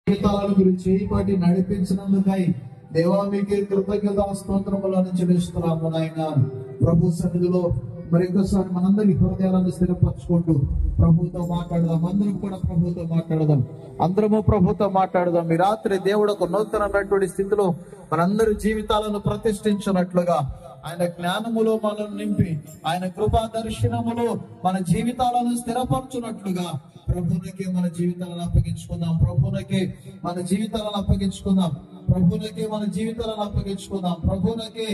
జీవితాల గురించి వాటి నడిపించినందుకై దేవా మీకే కృతజ్ఞత స్తోత్రములను చెల్లిస్తున్నాము నాయన. ప్రభు సన్నిధిలో మరొకసారి మనందరి హృదయాలను స్థిరపరచుకుంటూ ప్రభుతో మాట్లాడదాం. అందరం కూడా ప్రభుతో మాట్లాడదాం. అందరము ప్రభుతో మాట్లాడదాం. ఈ రాత్రి దేవుడు ఒక నూతనమైనటువంటి స్థితిలో మనందరి జీవితాలను ప్రతిష్ఠించినట్లుగా ఆయన జ్ఞానములో మనల్ని నింపి ఆయన కృపా దర్శనములో మన జీవితాలను స్థిరపరచునట్లుగా ప్రభువునికి మన జీవితాలను అప్పగించుకుందాం. ప్రభువునికి మన జీవితాలను అప్పగించుకుందాం. ప్రభువునికి మన జీవితాలను అప్పగించుకుందాం. ప్రభువునికి